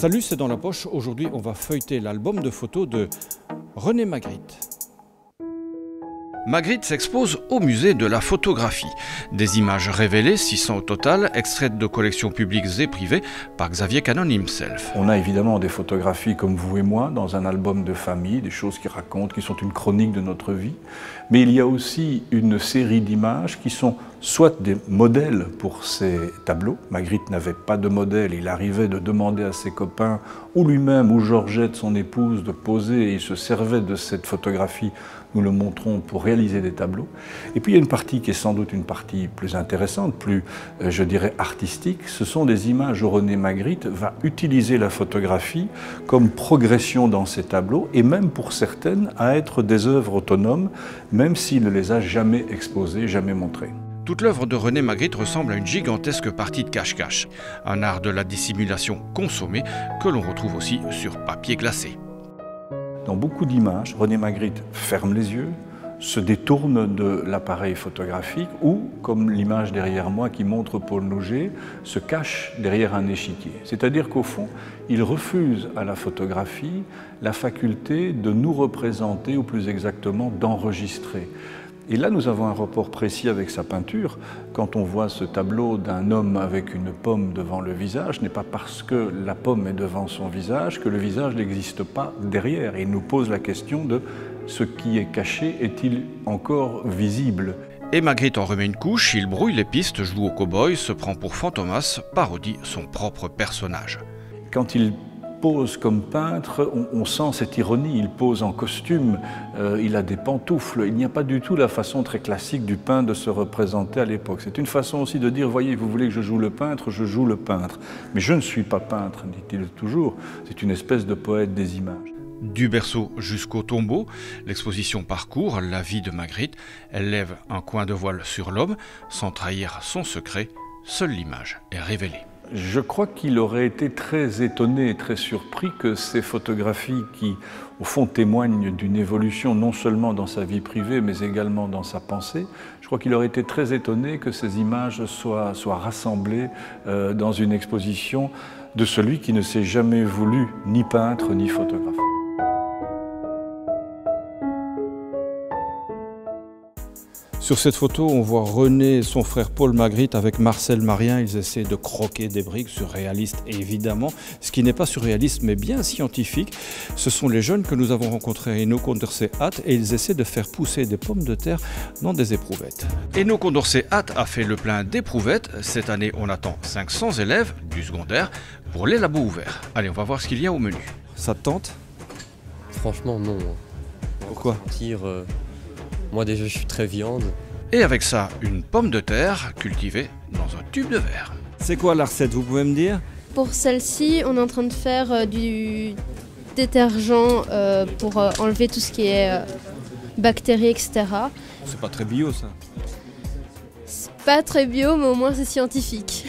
Salut, c'est dans la poche. Aujourd'hui, on va feuilleter l'album de photos de René Magritte. Magritte s'expose au musée de la photographie. Des images révélées, 600 au total, extraites de collections publiques et privées par Xavier Cannon himself. On a évidemment des photographies comme vous et moi dans un album de famille, des choses qui racontent, qui sont une chronique de notre vie. Mais il y a aussi une série d'images qui sont soit des modèles pour ces tableaux. Magritte n'avait pas de modèle, il arrivait de demander à ses copains, ou lui-même, ou Georgette, son épouse, de poser, et il se servait de cette photographie, nous le montrons, pour réaliser des tableaux. Et puis il y a une partie qui est sans doute une partie plus intéressante, plus, je dirais, artistique. Ce sont des images où René Magritte va utiliser la photographie comme progression dans ses tableaux, et même pour certaines, à être des œuvres autonomes, même s'il ne les a jamais exposées, jamais montrées. Toute l'œuvre de René Magritte ressemble à une gigantesque partie de cache-cache, un art de la dissimulation consommée que l'on retrouve aussi sur papier glacé. Dans beaucoup d'images, René Magritte ferme les yeux, se détourne de l'appareil photographique ou, comme l'image derrière moi qui montre Paul Nouget, se cache derrière un échiquier. C'est-à-dire qu'au fond, il refuse à la photographie la faculté de nous représenter, ou plus exactement d'enregistrer. Et là, nous avons un rapport précis avec sa peinture. Quand on voit ce tableau d'un homme avec une pomme devant le visage, ce n'est pas parce que la pomme est devant son visage que le visage n'existe pas derrière. Et il nous pose la question de ce qui est caché est-il encore visible? Et Magritte en remet une couche, il brouille les pistes, joue au cow-boy, se prend pour Fantomas, parodie son propre personnage. Quand il pose comme peintre, on sent cette ironie, il pose en costume, il a des pantoufles, il n'y a pas du tout la façon très classique du peintre de se représenter à l'époque. C'est une façon aussi de dire, voyez, vous voulez que je joue le peintre, je joue le peintre. Mais je ne suis pas peintre, dit-il toujours, c'est une espèce de poète des images. Du berceau jusqu'au tombeau, l'exposition parcourt la vie de Magritte, elle lève un coin de voile sur l'homme, sans trahir son secret, seule l'image est révélée. Je crois qu'il aurait été très étonné et très surpris que ces photographies qui, au fond, témoignent d'une évolution non seulement dans sa vie privée, mais également dans sa pensée, je crois qu'il aurait été très étonné que ces images soient rassemblées dans une exposition de celui qui ne s'est jamais voulu ni peintre ni photographe. Sur cette photo, on voit René et son frère Paul Magritte avec Marcel Marien. Ils essaient de croquer des briques, surréalistes évidemment. Ce qui n'est pas surréaliste mais bien scientifique. Ce sont les jeunes que nous avons rencontrés à Eno Condorcet Hatt et ils essaient de faire pousser des pommes de terre dans des éprouvettes. Eno Condorcet Hatt a fait le plein d'éprouvettes. Cette année, on attend 500 élèves du secondaire pour les labos ouverts. Allez, on va voir ce qu'il y a au menu. Ça te tente? Franchement, non. Pourquoi? Moi déjà je suis très viande. Et avec ça, une pomme de terre cultivée dans un tube de verre. C'est quoi la recette, vous pouvez me dire? Pour celle-ci, on est en train de faire du détergent pour enlever tout ce qui est bactéries, etc. C'est pas très bio ça. C'est pas très bio, mais au moins c'est scientifique.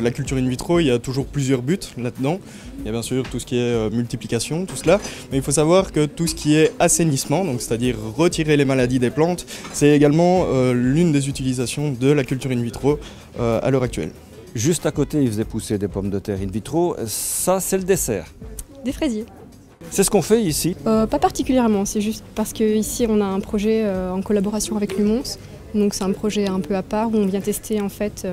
La culture in vitro, il y a toujours plusieurs buts là-dedans. Il y a bien sûr tout ce qui est multiplication, tout cela. Mais il faut savoir que tout ce qui est assainissement, donc c'est-à-dire retirer les maladies des plantes, c'est également l'une des utilisations de la culture in vitro à l'heure actuelle. Juste à côté, ils faisaient pousser des pommes de terre in vitro. Ça, c'est le dessert. Des fraisiers. C'est ce qu'on fait ici? Pas particulièrement, c'est juste parce qu'ici on a un projet en collaboration avec l'UMONS. Donc c'est un projet un peu à part où on vient tester en fait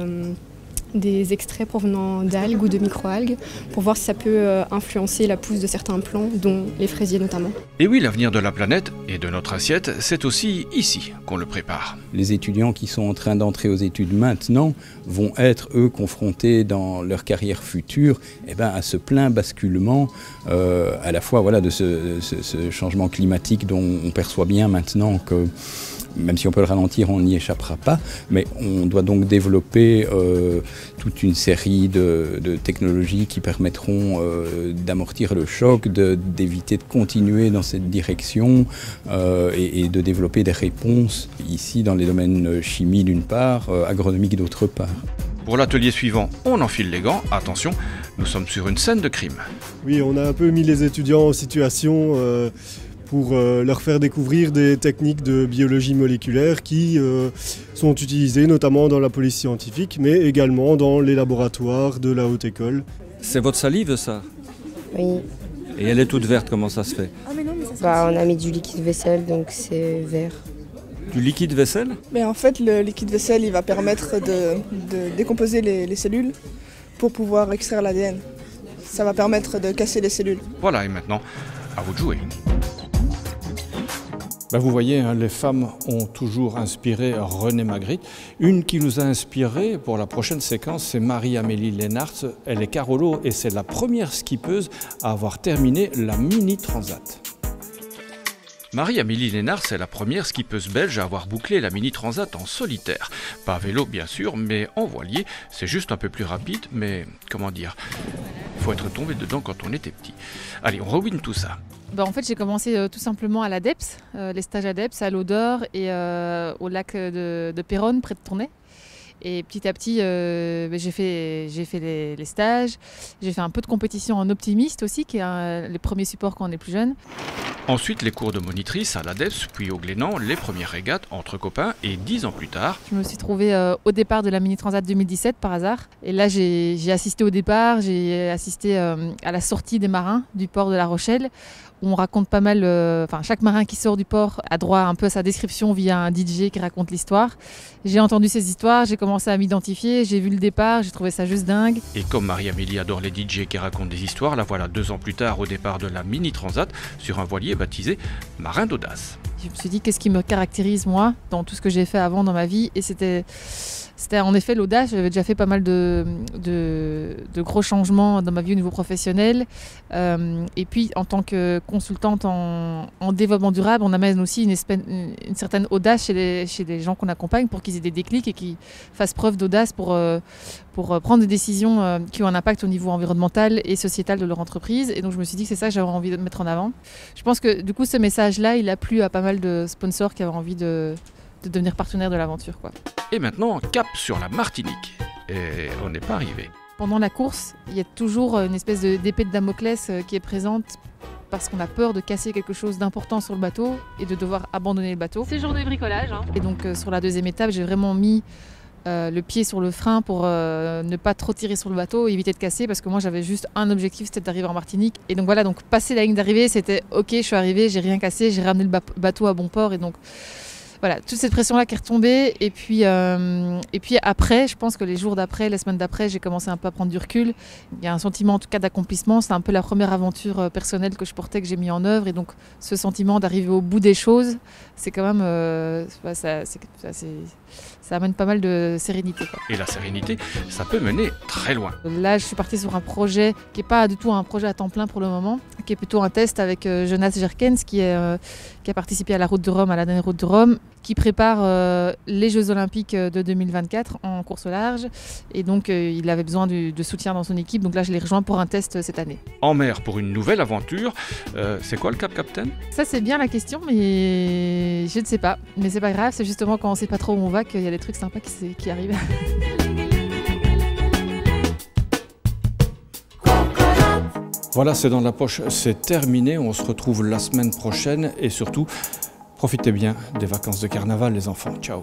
des extraits provenant d'algues ou de microalgues pour voir si ça peut influencer la pousse de certains plants, dont les fraisiers notamment. Et oui, l'avenir de la planète et de notre assiette, c'est aussi ici qu'on le prépare. Les étudiants qui sont en train d'entrer aux études maintenant vont être, eux, confrontés dans leur carrière future à ce plein basculement, à la fois de ce changement climatique dont on perçoit bien maintenant que même si on peut le ralentir, on n'y échappera pas, mais on doit donc développer toute une série de technologies qui permettront d'amortir le choc, d'éviter de continuer dans cette direction et de développer des réponses ici dans les domaines chimie d'une part, agronomique d'autre part. Pour l'atelier suivant, on enfile les gants. Attention, nous sommes sur une scène de crime. Oui, on a un peu mis les étudiants en situation pour leur faire découvrir des techniques de biologie moléculaire qui sont utilisées notamment dans la police scientifique, mais également dans les laboratoires de la haute école. C'est votre salive, ça? Oui. Et elle est toute verte, comment ça se fait? Bah, on a mis du liquide vaisselle, donc c'est vert. Du liquide vaisselle? Mais en fait, le liquide vaisselle, il va permettre de décomposer les cellules pour pouvoir extraire l'ADN. Ça va permettre de casser les cellules. Voilà, et maintenant, à vous de jouer. Ben vous voyez, hein, les femmes ont toujours inspiré René Magritte. Une qui nous a inspiré pour la prochaine séquence, c'est Marie-Amélie Leenaerts. Elle est carolo et c'est la première skippeuse à avoir terminé la Mini Transat. Marie-Amélie Leenaerts est la première skippeuse belge à avoir bouclé la Mini Transat en solitaire. Pas à vélo bien sûr, mais en voilier. C'est juste un peu plus rapide, mais comment dire, faut être tombé dedans quand on était petit. Allez, on rewine tout ça. En fait, j'ai commencé tout simplement à l'ADEPS, les stages ADEPS à l'Odeur et au lac de Péronne, près de Tournai. Et petit à petit, j'ai fait les stages. J'ai fait un peu de compétition en optimiste aussi, qui est les premiers supports quand on est plus jeune. Ensuite, les cours de monitrice à l'ADEPS, puis au Glénan, les premières régates entre copains. Et 10 ans plus tard... Je me suis trouvée au départ de la Mini Transat 2017 par hasard. Et là, j'ai assisté au départ, j'ai assisté à la sortie des marins du port de La Rochelle, où on raconte pas mal, chaque marin qui sort du port a droit un peu à sa description via un DJ qui raconte l'histoire. J'ai entendu ces histoires, j'ai commencé à m'identifier, j'ai vu le départ, j'ai trouvé ça juste dingue. Et comme Marie-Amélie adore les DJ qui racontent des histoires, la voilà 2 ans plus tard au départ de la Mini Transat sur un voilier baptisé Marin d'Audace. Je me suis dit qu'est-ce qui me caractérise moi dans tout ce que j'ai fait avant dans ma vie, et c'était en effet l'audace. J'avais déjà fait pas mal de gros changements dans ma vie au niveau professionnel. Et puis en tant que consultante en développement durable, on amène aussi une certaine audace chez les gens qu'on accompagne pour qu'ils aient des déclics et qu'ils fassent preuve d'audace pour prendre des décisions qui ont un impact au niveau environnemental et sociétal de leur entreprise. Et donc je me suis dit que c'est ça que j'avais envie de mettre en avant. Je pense que du coup ce message-là, il a plu à pas mal de sponsors qui avaient envie de devenir partenaire de l'aventure, quoi. Et maintenant, cap sur la Martinique. Et on n'est pas arrivé. Pendant la course, il y a toujours une espèce d'épée de Damoclès qui est présente parce qu'on a peur de casser quelque chose d'important sur le bateau et de devoir abandonner le bateau. C'est jour de bricolage. Et donc sur la deuxième étape, j'ai vraiment mis le pied sur le frein pour ne pas trop tirer sur le bateau et éviter de casser, parce que moi j'avais juste un objectif, c'était d'arriver en Martinique. Et donc voilà, donc passer la ligne d'arrivée, c'était ok, je suis arrivée, j'ai rien cassé, j'ai ramené le bateau à bon port. Et donc voilà, toute cette pression-là qui est retombée. Et puis après, je pense que les jours d'après, les semaines d'après, j'ai commencé un peu à prendre du recul. Il y a un sentiment en tout cas d'accomplissement. C'est un peu la première aventure personnelle que je portais, que j'ai mis en œuvre. Et donc ce sentiment d'arriver au bout des choses, c'est quand même... ça amène pas mal de sérénité, quoi. Et la sérénité, ça peut mener très loin. Là, je suis partie sur un projet qui n'est pas du tout un projet à temps plein pour le moment, qui est plutôt un test avec Jonas Jerkens, qui a participé à la Route de Rome, à la dernière Route de Rome, qui prépare les Jeux Olympiques de 2024 en course au large. Et donc, il avait besoin de soutien dans son équipe. Donc là, je l'ai rejoint pour un test cette année. En mer pour une nouvelle aventure. C'est quoi le cap, Captain? Ça, c'est bien la question, mais je ne sais pas. Mais c'est pas grave, c'est justement quand on ne sait pas trop où on va qu'il y a des trucs sympas qui arrivent. Voilà, c'est dans la poche, c'est terminé. On se retrouve la semaine prochaine et surtout, profitez bien des vacances de carnaval, les enfants. Ciao.